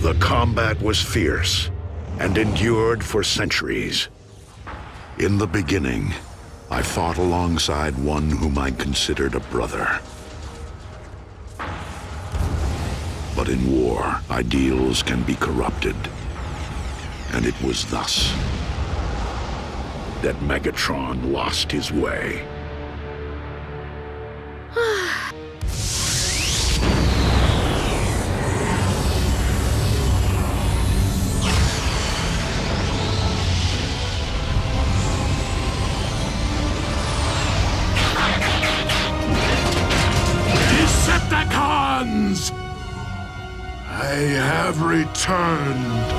The combat was fierce and endured for centuries. In the beginning, I fought alongside one whom I considered a brother. But in war, ideals can be corrupted. And it was thus that Megatron lost his way. Decepticons! I have returned.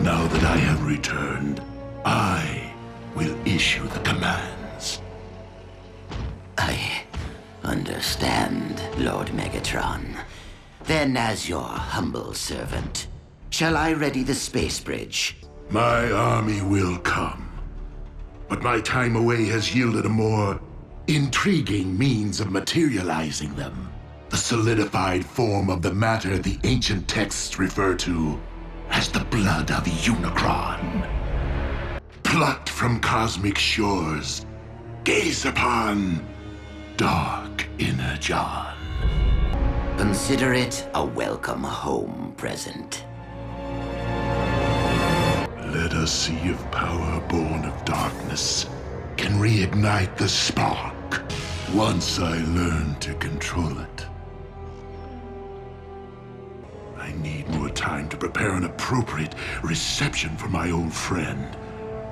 Now that I have returned, I will issue the commands. I understand, Lord Megatron. Then, as your humble servant, shall I ready the space bridge? My army will come. But my time away has yielded a more intriguing means of materializing them. The solidified form of the matter the ancient texts refer to as the blood of Unicron. Plucked from cosmic shores, gaze upon dark inner John. Consider it a welcome home present. Let us see if power born of darkness can reignite the spark once I learn to control it. I need more time to prepare an appropriate reception for my old friend.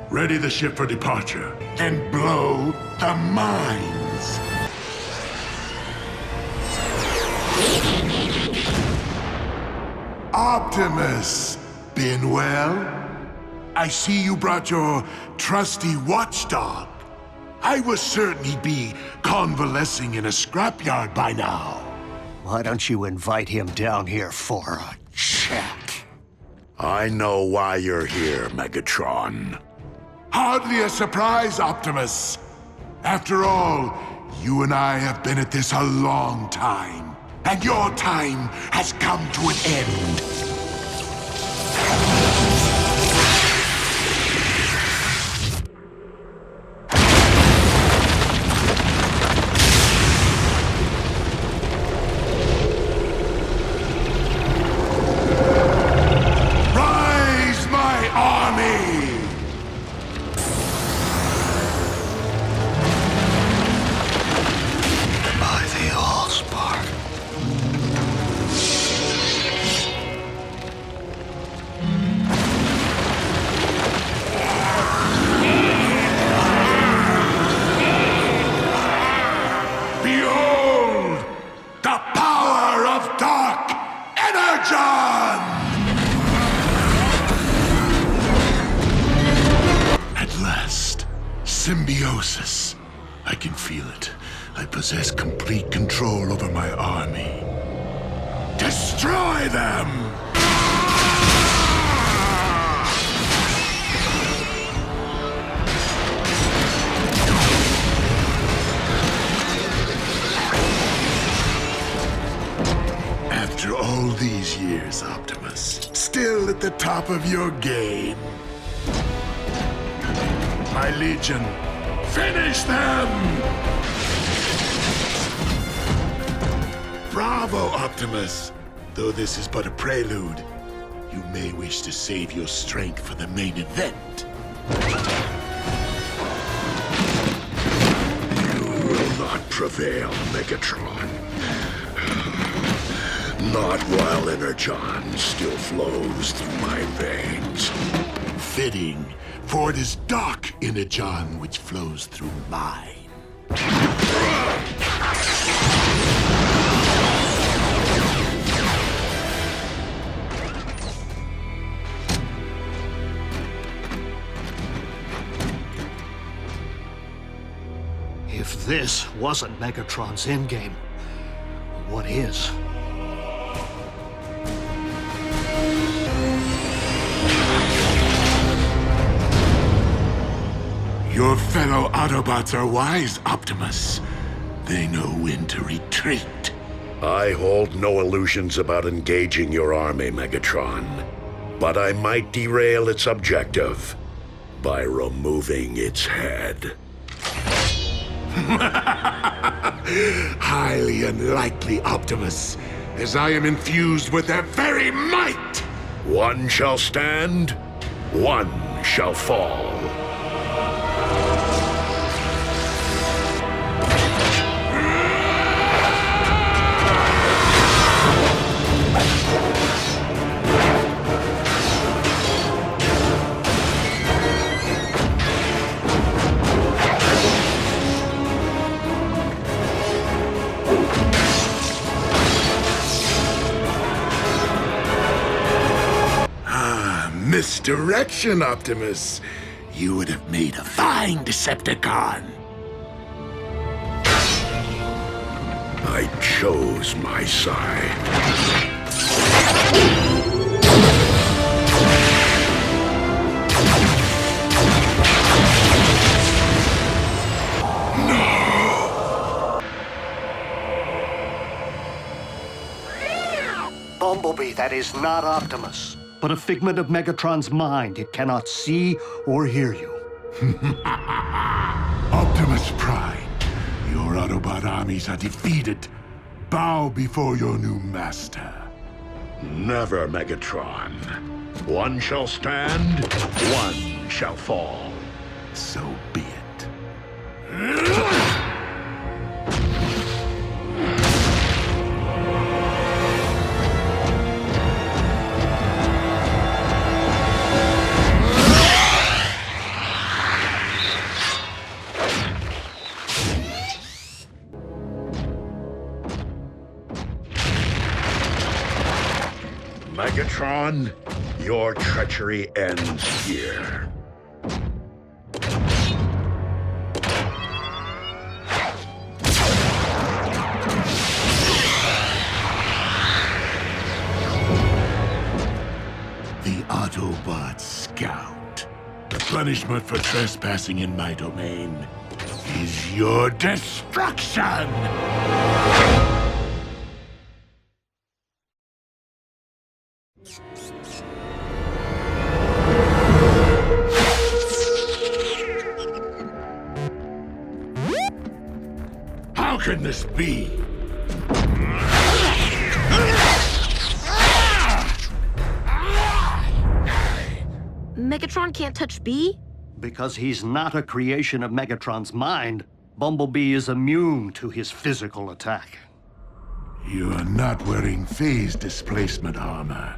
Ready the ship for departure and blow the mines. Optimus, been well? I see you brought your trusty watchdog. I was certain he'd be convalescing in a scrapyard by now. Why don't you invite him down here for a chat? I know why you're here, Megatron. Hardly a surprise, Optimus. After all, you and I have been at this a long time, and your time has come to an end. Symbiosis. I can feel it. I possess complete control over my army. Destroy them! After all these years, Optimus, still at the top of your game. My Legion, finish them! Bravo, Optimus! Though this is but a prelude, you may wish to save your strength for the main event. You will not prevail, Megatron. Not while Energon still flows through my veins. Fitting. For it is dark Energon which flows through mine. If this wasn't Megatron's endgame, what is? Your fellow Autobots are wise, Optimus. They know when to retreat. I hold no illusions about engaging your army, Megatron. But I might derail its objective by removing its head. Highly unlikely, Optimus, as I am infused with their very might! One shall stand, one shall fall. Misdirection, Optimus. You would have made a fine Decepticon. I chose my side. Bumblebee, that is not Optimus, but a figment of Megatron's mind. It cannot see or hear you. Optimus Prime, your Autobot armies are defeated. Bow before your new master. Never, Megatron. One shall stand, one shall fall. So be it. Megatron, your treachery ends here. The Autobot Scout. The punishment for trespassing in my domain is your destruction! How can this be? Megatron can't touch B? Because he's not a creation of Megatron's mind, Bumblebee is immune to his physical attack. You are not wearing phase displacement armor.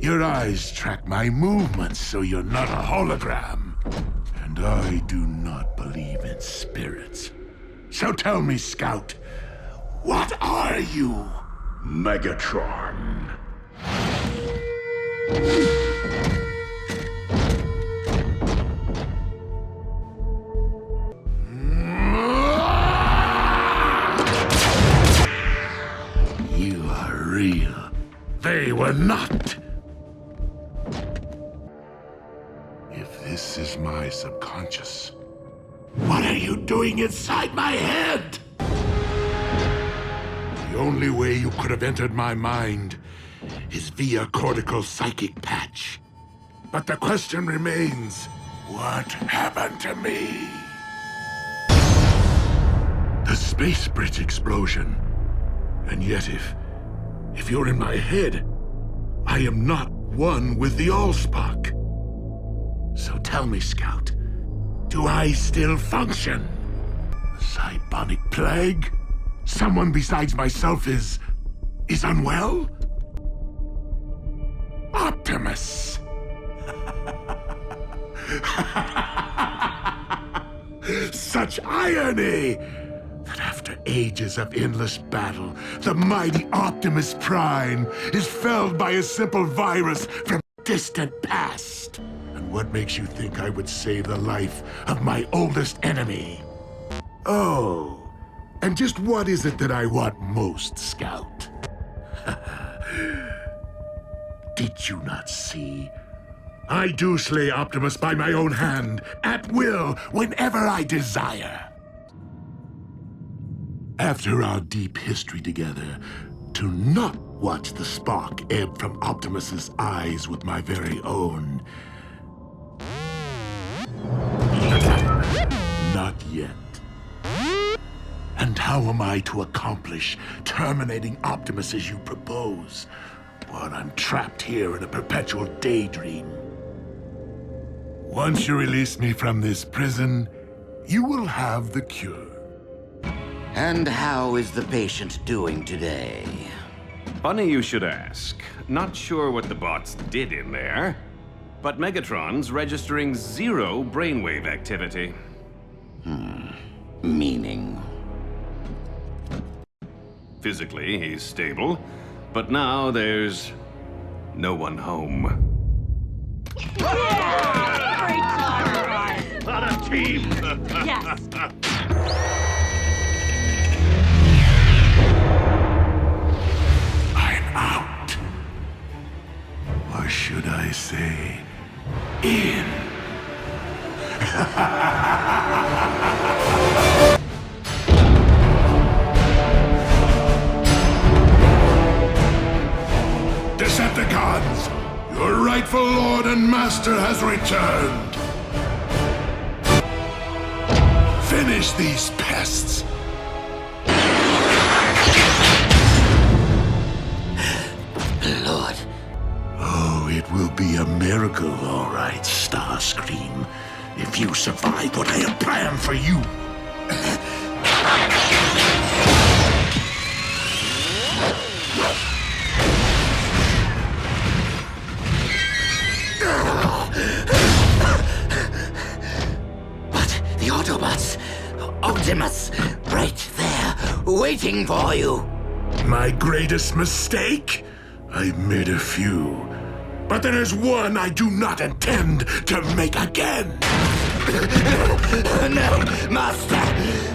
Your eyes track my movements, so you're not a hologram. And I do not believe in spirits. So tell me, Scout, what are you? Megatron. You are real. They were not. If this is my subconscious, what are you doing inside my head? The only way you could have entered my mind is via cortical psychic patch. But the question remains, what happened to me? The space bridge explosion. And yet if you're in my head, I am not one with the Allspark. So tell me, Scout, do I still function? Cybonic plague? Someone besides myself is unwell? Optimus! Such irony! That after ages of endless battle, the mighty Optimus Prime is felled by a simple virus from distant past. And what makes you think I would save the life of my oldest enemy? Oh, and just what is it that I want most, Scout? Did you not see I do slay Optimus by my own hand, at will, whenever I desire. After our deep history together, to not watch the spark ebb from Optimus's eyes with my very own. Not yet. And how am I to accomplish terminating Optimus as you propose, while I'm trapped here in a perpetual daydream? Once you release me from this prison, you will have the cure. And how is the patient doing today? Funny you should ask. Not sure what the bots did in there, but Megatron's registering 0 brainwave activity. Meaning? Physically, he's stable, but now there's no one home. What a team! Yes. I'm out. Or should I say, in? Decepticons, your rightful lord and master has returned. Finish these pests. Lord. Oh, it will be a miracle, all right, Starscream, if you survive what I have planned for you. But the Autobots, Optimus, right there, waiting for you. My greatest mistake? I've made a few. But there is one I do not intend to make again. No, Master,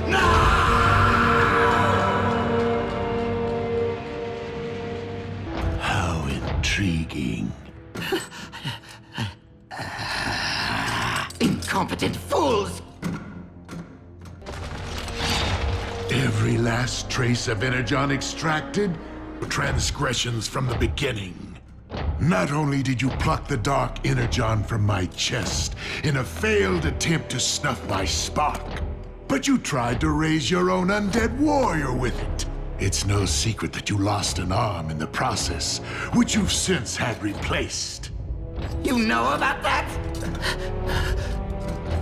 no! How intriguing. Incompetent fools! Every last trace of Energon extracted were transgressions from the beginning. Not only did you pluck the dark Energon from my chest in a failed attempt to snuff my spark, but you tried to raise your own undead warrior with it. It's no secret that you lost an arm in the process, which you've since had replaced. You know about that?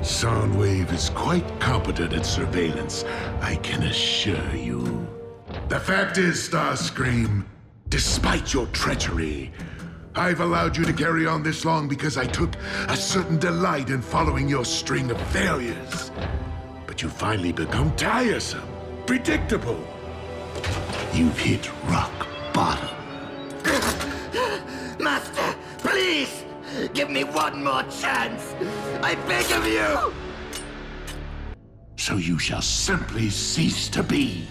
Soundwave is quite competent at surveillance, I can assure you. The fact is, Starscream, despite your treachery, I've allowed you to carry on this long because I took a certain delight in following your string of failures. But you've finally become tiresome, predictable. You've hit rock bottom. Master, please! Give me one more chance! I beg of you! So you shall simply cease to be.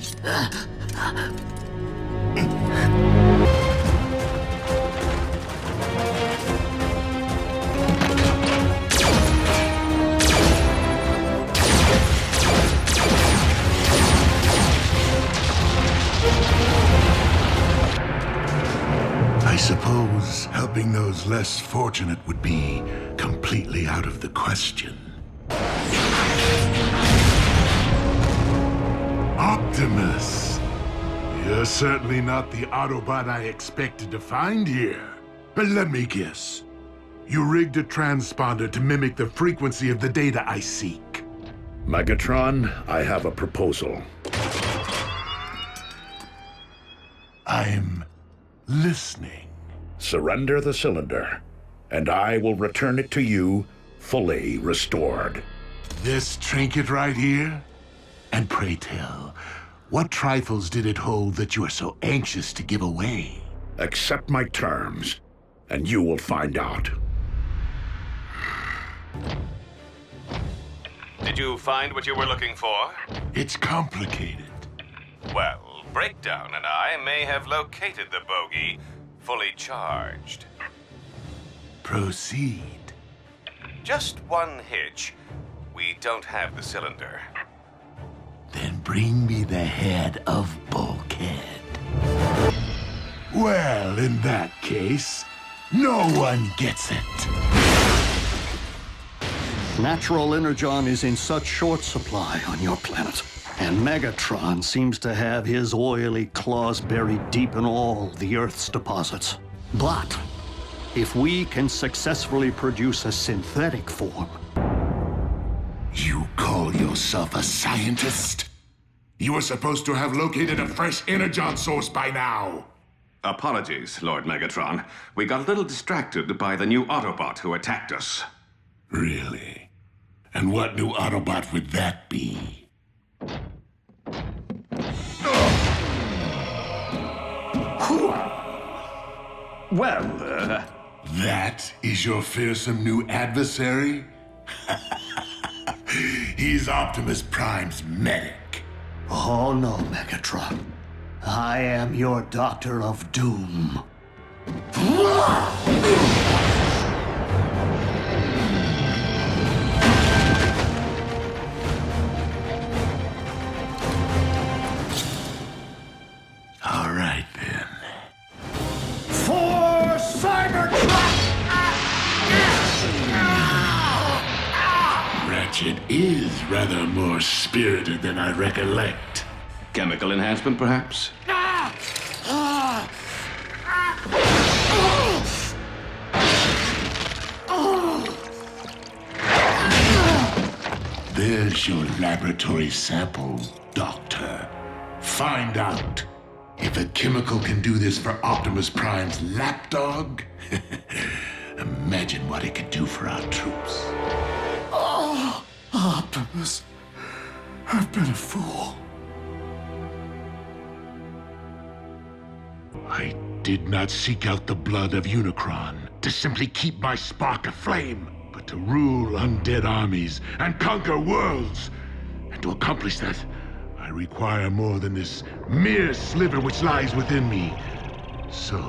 I suppose helping those less fortunate would be completely out of the question. Optimus! You're certainly not the Autobot I expected to find here. But let me guess. You rigged a transponder to mimic the frequency of the data I seek. Megatron, I have a proposal. I'm listening. Surrender the cylinder, and I will return it to you fully restored. This trinket right here? And pray tell, what trifles did it hold that you are so anxious to give away? Accept my terms, and you will find out. Did you find what you were looking for? It's complicated. Well, Breakdown and I may have located the bogey fully charged. Proceed. Just one hitch. We don't have the cylinder. Then bring me the head of Bulkhead. Well, in that case, no one gets it. Natural energon is in such short supply on your planet. And Megatron seems to have his oily claws buried deep in all the Earth's deposits. But if we can successfully produce a synthetic form... You call yourself a scientist? You were supposed to have located a fresh energon source by now. Apologies, Lord Megatron. We got a little distracted by the new Autobot who attacked us. Really? And what new Autobot would that be? Well, That is your fearsome new adversary? He's Optimus Prime's medic. Oh no, Megatron. I am your Doctor of Doom. All right, then. For Cybertron! Ratchet is rather more spirited than I recollect. chemical enhancement, perhaps? There's your laboratory sample, Doctor. Find out if a chemical can do this for Optimus Prime's lapdog. Imagine what it could do for our troops. Oh, Optimus, I've been a fool. I did not seek out the blood of Unicron to simply keep my spark aflame, but to rule undead armies and conquer worlds. And to accomplish that, I require more than this mere sliver which lies within me. So,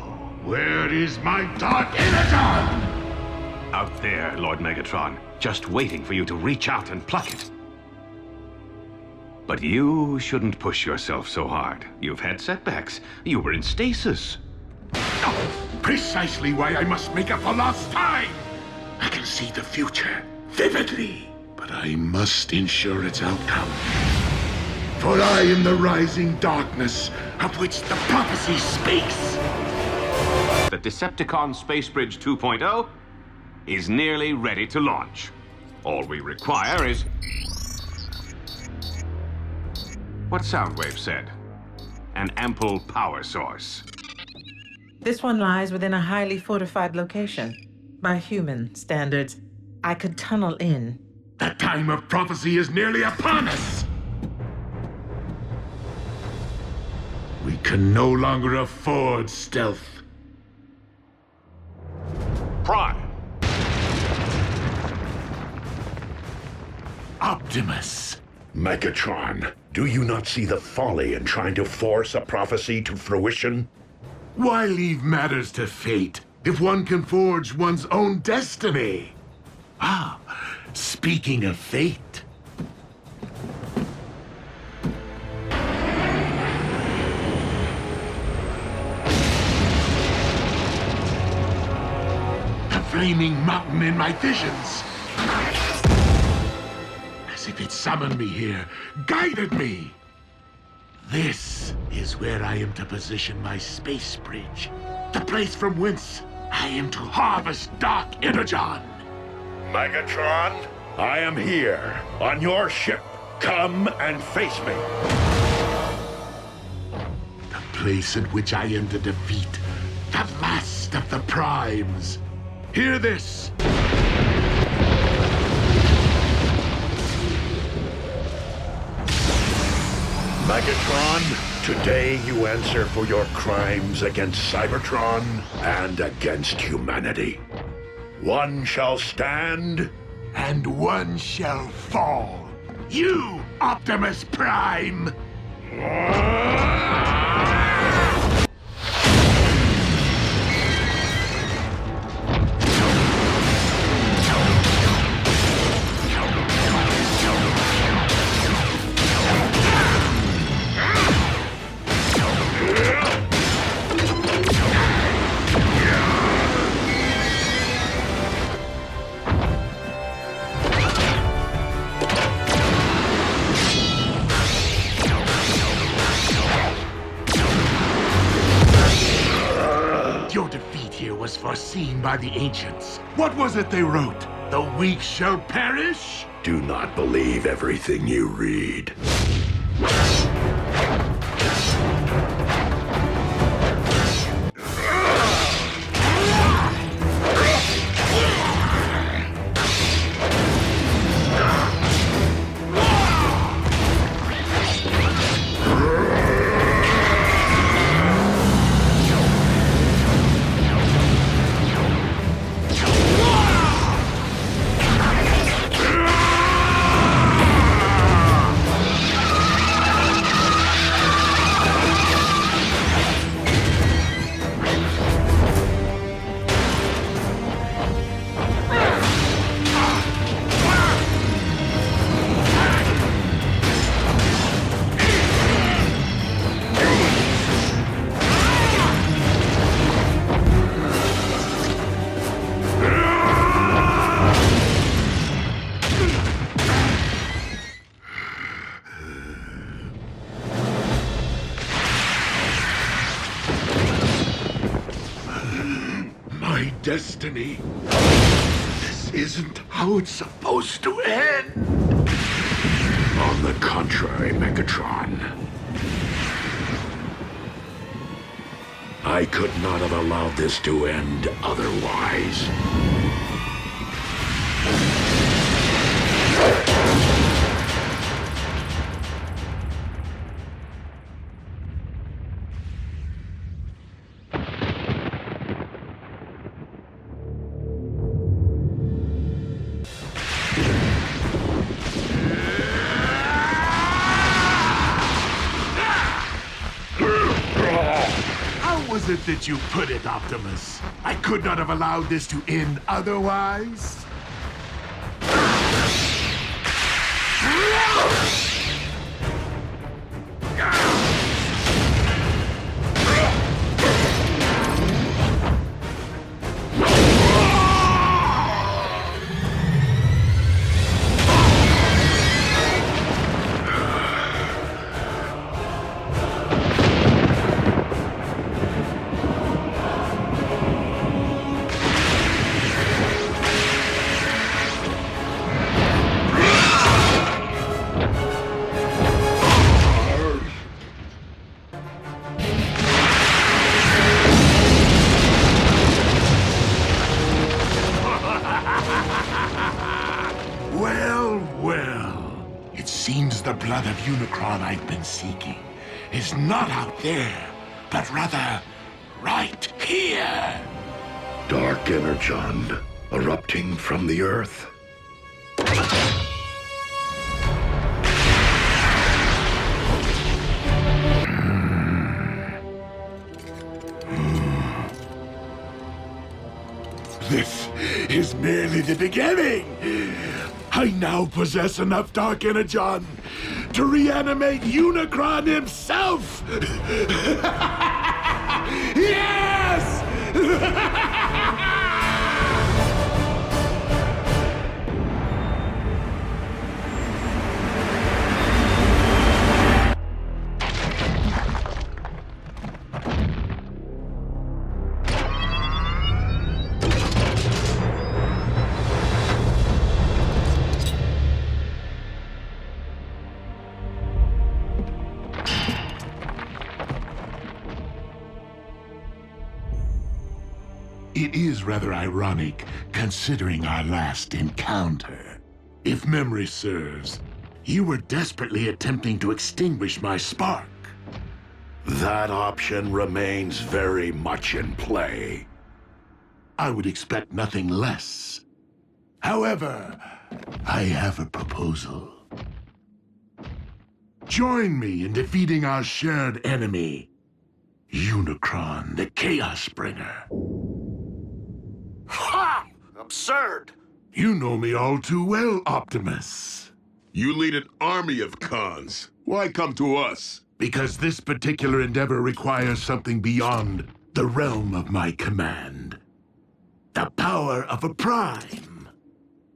where is my dark energon? Out there, Lord Megatron, just waiting for you to reach out and pluck it. But you shouldn't push yourself so hard. You've had setbacks. You were in stasis. Precisely why I must make up for lost time. I can see the future vividly, but I must ensure its outcome. For I am the rising darkness of which the prophecy speaks. The Decepticon Space Bridge 2.0 is nearly ready to launch. All we require is... what Soundwave said. An ample power source. This one lies within a highly fortified location. By human standards, I could tunnel in. The time of prophecy is nearly upon us. We can no longer afford stealth. Prime! Optimus. Megatron, do you not see the folly in trying to force a prophecy to fruition? Why leave matters to fate if one can forge one's own destiny? Ah, speaking of fate. The flaming mountain in my visions. As if it summoned me here, guided me. This is where I am to position my space bridge. The place from whence I am to harvest dark energon. Megatron, I am here, on your ship. Come and face me. The place in which I am to defeat the last of the primes. Hear this. Megatron, today you answer for your crimes against Cybertron and against humanity. One shall stand, And one shall fall. You, Optimus Prime! was foreseen by the ancients. What was it they wrote? The weak shall perish? Do not believe everything you read. My destiny. This isn't how it's supposed to end. On the contrary, Megatron. I could not have allowed this to end otherwise. How was it that you put it, Optimus? I could not have allowed this to end otherwise? Well. It seems the blood of Unicron I've been seeking is not out there, but rather right here. Dark energon erupting from the Earth. This is merely the beginning. I now possess enough Dark Energon to reanimate Unicron himself! Yes! It is rather ironic, considering our last encounter. If memory serves, you were desperately attempting to extinguish my spark. That option remains very much in play. I would expect nothing less. However, I have a proposal. Join me in defeating our shared enemy, Unicron, the Chaos Bringer. Ha! Absurd! You know me all too well, Optimus. You lead an army of cons. Why come to us? Because this particular endeavor requires something beyond the realm of my command. The power of a prime.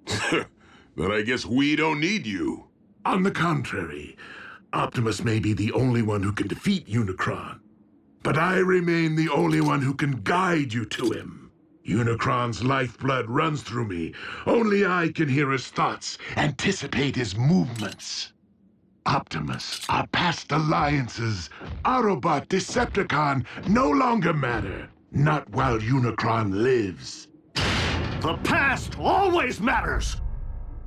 Then I guess we don't need you. On the contrary, Optimus may be the only one who can defeat Unicron, but I remain the only one who can guide you to him. Unicron's lifeblood runs through me. Only I can hear his thoughts, anticipate his movements. Optimus, our past alliances, Autobot, Decepticon, no longer matter. Not while Unicron lives. The past always matters!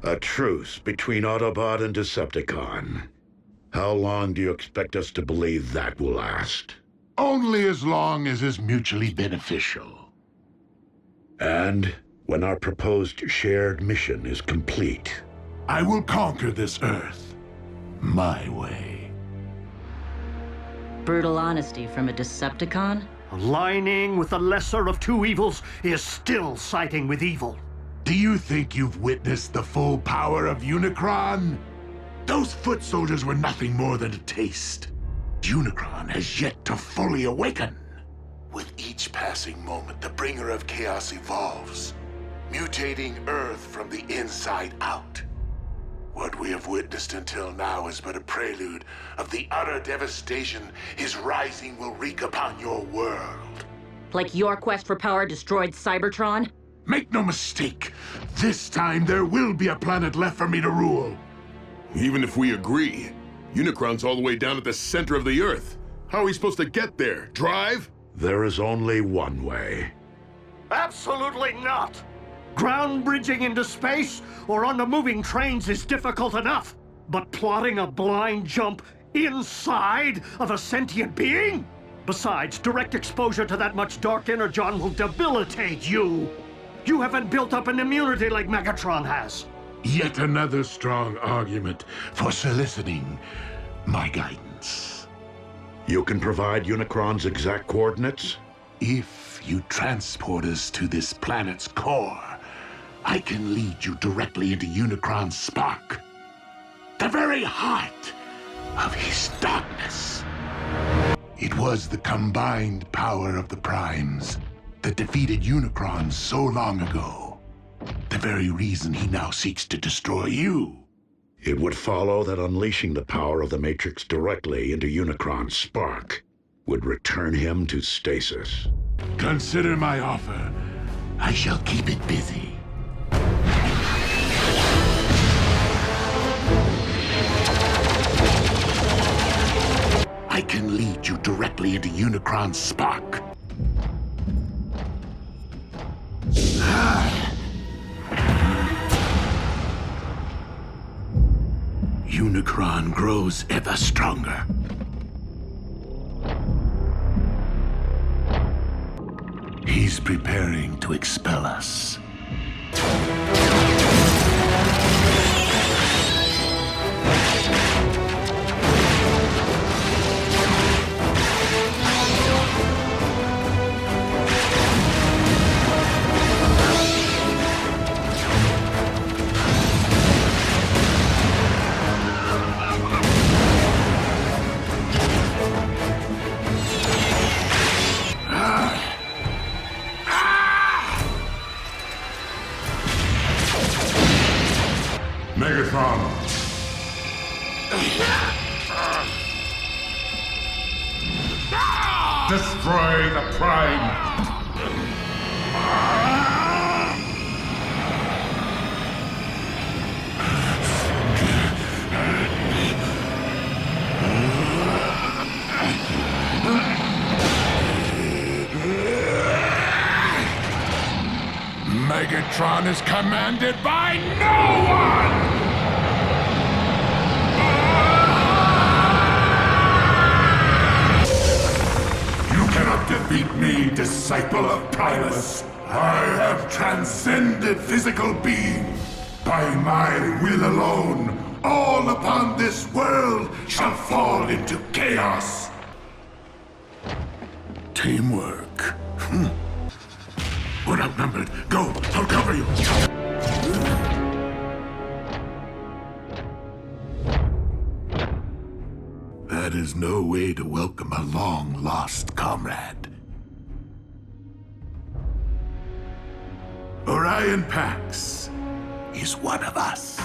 A truce between Autobot and Decepticon. How long do you expect us to believe that will last? Only as long as is mutually beneficial. And when our proposed shared mission is complete. I will conquer this Earth. My way. Brutal honesty from a Decepticon? Aligning with the lesser of two evils is still siding with evil. Do you think you've witnessed the full power of Unicron? Those foot soldiers were nothing more than a taste. Unicron has yet to fully awaken. With each passing moment, the bringer of chaos evolves, mutating Earth from the inside out. What we have witnessed until now is but a prelude of the utter devastation his rising will wreak upon your world. Like your quest for power destroyed Cybertron? Make no mistake, this time there will be a planet left for me to rule. Even if we agree, Unicron's all the way down at the center of the Earth. How are we supposed to get there? Drive? There is only one way. Absolutely not! Ground bridging into space or on the moving trains is difficult enough. But plotting a blind jump inside of a sentient being? Besides, direct exposure to that much dark energon will debilitate you. You haven't built up an immunity like Megatron has. Yet another strong argument for soliciting my guidance. You can provide Unicron's exact coordinates? If you transport us to this planet's core, I can lead you directly into Unicron's spark. The very heart of his darkness. It was the combined power of the Primes that defeated Unicron so long ago. The very reason he now seeks to destroy you. It would follow that unleashing the power of the Matrix directly into Unicron's spark would return him to stasis. Consider my offer. I shall keep it busy. I can lead you directly into Unicron's spark. Unicron grows ever stronger. He's preparing to expel us. Megatron! Destroy the Prime! Megatron is commanded by no one! You cannot defeat me, disciple of Primus. I have transcended physical being. By my will alone, all upon this world shall fall into chaos. Teamwork. We're outnumbered. Go! I'll cover you! That is no way to welcome a long-lost comrade. Orion Pax is one of us.